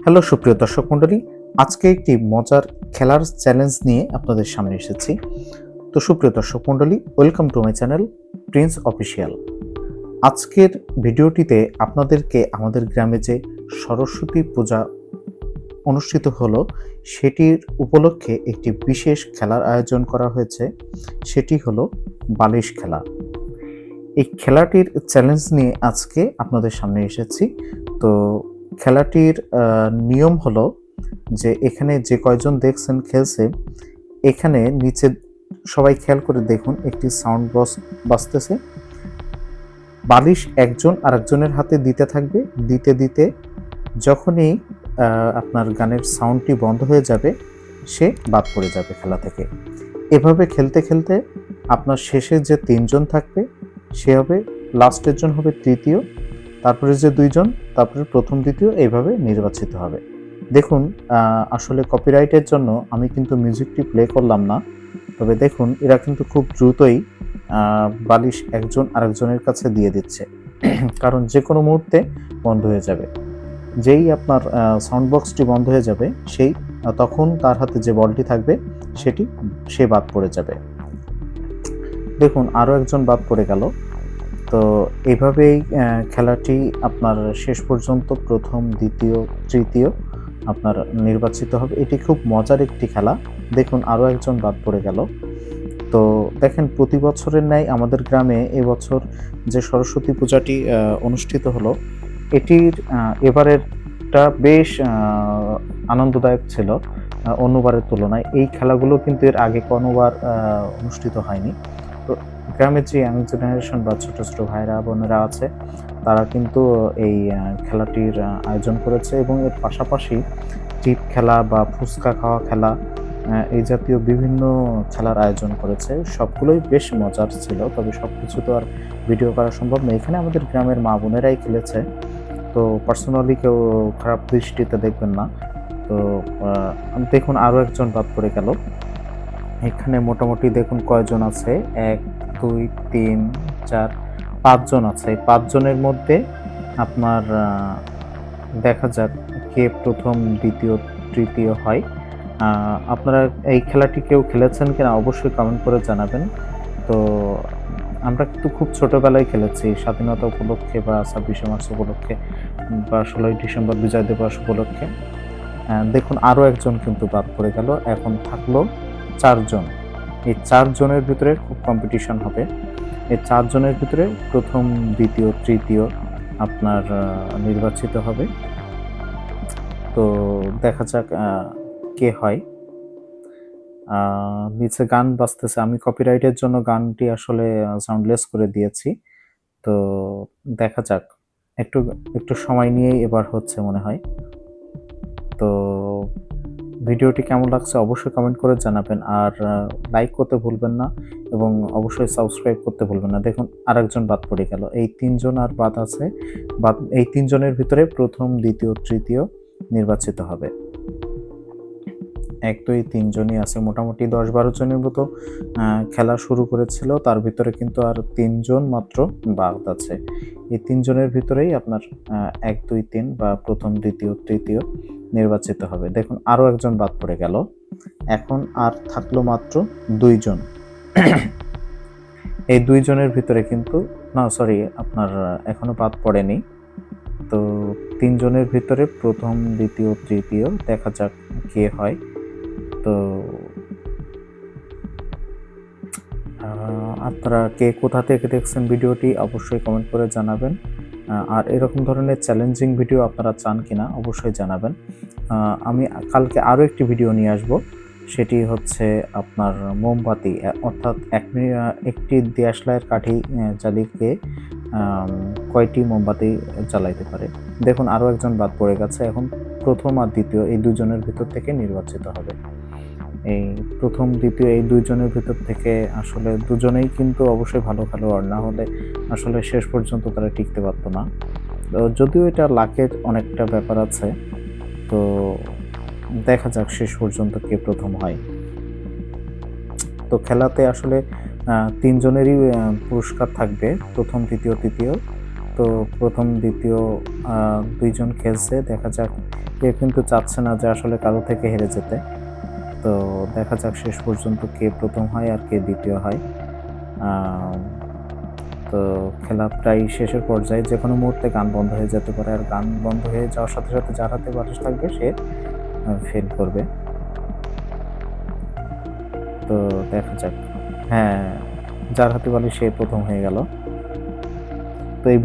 Hello সুপ্রিয় দর্শক মণ্ডলী, আজকে একটি মজার খেলার চ্যালেঞ্জ নিয়ে আপনাদের সামনে এসেছি। তো সুপ্রিয় দর্শক মণ্ডলী, welcome to my channel Prince official. আজকের ভিডিওটিতে আপনাদেরকে আমাদের গ্রামে যে সরস্বতী পূজা অনুষ্ঠিত হলো সেটির উপলক্ষে একটি বিশেষ খেলার আয়োজন করা হয়েছে। সেটি হলো বালিশ খেলা। এই খেলাটির চ্যালেঞ্জ নিয়ে আজকে আপনাদের সামনে এসেছি। তো খেলাটির নিয়ম হলো যে এখানে যে কয়জন দেখছেন খেলছে, এখানে নিচে সবাই খেয়াল করে দেখুন, একটি সাউন্ড বক্স বাজতেছে। বালিশ একজন আরেকজনের হাতে দিতে থাকবে, দিতে দিতে যখনই আপনার গানের সাউন্ডটি বন্ধ হয়ে যাবে সে বাদ পড়ে যাবে খেলা থেকে। এভাবে খেলতে খেলতে আপনার শেষে যে তিনজন থাকবে সে হবে, লাস্টের জন হবে তৃতীয়, তারপরে যে দুইজন, তারপরে প্রথম দ্বিতীয়, এইভাবে নির্বাচিত হবে। দেখুন, আসলে কপিরাইটের জন্য আমি কিন্তু মিউজিকটি প্লে করলাম না, তবে দেখুন এরা কিন্তু খুব দ্রুতই বালিশ একজন আরেকজনের কাছে দিয়ে দিচ্ছে, কারণ যে কোনো মুহূর্তে বন্ধ হয়ে যাবে। যেই আপনার সাউন্ড বক্সটি বন্ধ হয়ে যাবে সেই তখন তার হাতে যে বলটি থাকবে সে বাদ পড়ে যাবে। দেখুন আরও একজন বাদ পড়ে গেল। তো এইভাবেই খেলাটি আপনার শেষ পর্যন্ত প্রথম, দ্বিতীয়, তৃতীয় আপনার নির্বাচিত হবে। এটি খুব মজার একটি খেলা। দেখুন আরও একজন বাদ পড়ে গেল। তো দেখেন, প্রতি বছরের ন্যায় আমাদের গ্রামে এবছর যে সরস্বতী পূজাটি অনুষ্ঠিত হলো, এটির এবারেরটা বেশ আনন্দদায়ক ছিল অন্যবারের তুলনায়। এই খেলাগুলো কিন্তু এর আগে কোনোবার অনুষ্ঠিত হয়নি। তো গ্রামের যে ইয়াং জেনারেশন বা ছোটো ছোটো ভাইরা বোনেরা আছে, তারা কিন্তু এই খেলাটির আয়োজন করেছে এবং এর পাশাপাশি টিপ খেলা বা ফুচকা খাওয়া খেলা, এই জাতীয় বিভিন্ন খেলার আয়োজন করেছে। সবগুলোই বেশ মজার ছিল, তবে সব কিছু তো আর ভিডিও করা সম্ভব নয়। এখানে আমাদের গ্রামের মা বোনেরাই খেলেছে, তো পার্সোনালি কেউ খারাপ দৃষ্টিতে দেখবেন না। তো দেখুন আরও একজন বাদ পড়ে গেল। এখানে মোটামুটি দেখুন কয়জন আছে, 1 2 3 4 5 জন আছে। 5 জনের মধ্যে আপনার দেখা যাক কে প্রথম, দ্বিতীয়, তৃতীয় হয়। আপনারা এই খেলাটি কেউ খেলেছেন কিনা অবশ্যই কমেন্ট করে জানাবেন। তো আমরা কিন্তু খুব ছোটবেলায় খেলেছি, স্বাধীনতা উপলক্ষে বা 26শে মার্চ উপলক্ষে বা 16ই ডিসেম্বর বিজয় দিবস উপলক্ষে। দেখুন আরও একজন কিন্তু বাদ পড়ে গেল। এখন থাকলো 4 জন। এই 4 জনের ভিতরে খুব কম্পিটিশন হবে। এই 4 জনের ভিতরে প্রথম, দ্বিতীয়, তৃতীয় আপনার নির্বাচিত হবে। তো দেখা যাক কে হয়। নিচে গান বাজতেছে, আমি কপিরাইটের জন্য গানটি আসলে সাউন্ডলেস করে দিয়েছি। তো দেখা যাক, একটু একটু সময় নিয়েই এবার হচ্ছে মনে হয়। তো ভিডিওটি কেমন লাগছে অবশ্যই কমেন্ট করে জানাবেন, আর লাইক করতে ভুলবেন না এবং অবশ্যই সাবস্ক্রাইব করতে ভুলবেন না। দেখুন আরেকজন বাদ পড়ে গেল। এই 3 জন আর বাদ আছে। এই 3 জনের ভিতরে প্রথম, দ্বিতীয়, তৃতীয় নির্বাচিত হবে। 1 2 3 জনই আছে। মোটামুটি 10-12 জনের মতো খেলা শুরু করেছিল, তার ভিতরে কিন্তু আর 3 জন মাত্র বাদ আছে। এই 3 জনের ভিতরেই আপনার 1 2 3 বা প্রথম, দ্বিতীয়, তৃতীয় নির্বাচিত হবে। দেখুন আরও একজন বাদ পড়ে গেল। এখন আর থাকলো মাত্র 2 জন। এই 2 জনের ভিতরে কিন্তু আপনার এখনো বাদ পড়েনি। তো 3 জনের ভিতরে প্রথম, দ্বিতীয়, তৃতীয়, দেখা যাক কে হয়। তো আপনারা কে কোথা থেকে দেখছেন ভিডিওটি অবশ্যই কমেন্ট করে জানাবেন। আর এরকম ধরনের চ্যালেঞ্জিং ভিডিও আপনারা চান কিনা অবশ্যই জানাবেন। আমি কালকে আরও একটি ভিডিও নিয়ে আসব। সেটি হচ্ছে আপনার মোমবাতি, অর্থাৎ একটি দেশলাইয়ের কাঠি জ্বালিয়ে কয়টি মোমবাতি জ্বালাইতে পারে। দেখুন আরও একজন বাদ পড়ে গেছে। এখন প্রথম আর দ্বিতীয় এই 2 জনের ভিতর থেকে নির্বাচিত হবে। এই প্রথম, দ্বিতীয় এই 2 জনের ভিতর থেকে আসলে দুজনেই কিন্তু অবশ্যই ভালো খেলোয়াড়, না হলে আসলে শেষ পর্যন্ত তারা টিকতে পারতো না। যদিও এটা লাকের অনেকটা ব্যাপার আছে। তো দেখা যাক শেষ পর্যন্ত কে প্রথম হয়। তো খেলাতে আসলে 3 জনেরই পুরস্কার থাকবে, প্রথম, দ্বিতীয়, তৃতীয়। তো প্রথম দ্বিতীয় দুইজন খেলছে, দেখা যাক। কেউ কিন্তু চাচ্ছে না যে আসলে কারো থেকে হেরে যেতে। তো দেখা যাক শেষ পর্যন্ত কে প্রথম হয় আর কে দ্বিতীয় হয়। তো খেলা প্রায় শেষের পর্যায়ে, যে কোনো মুহূর্তে গান বন্ধ হয়ে যেতে পারে, আর গান বন্ধ হয়ে যাওয়ার সাথে সাথে যার হাতে বালিশ থাকবে সে ফেল করবে। তো দেখা যাক। হ্যাঁ, যার হাতে বালিশ সে প্রথম হয়ে গেল। তো এই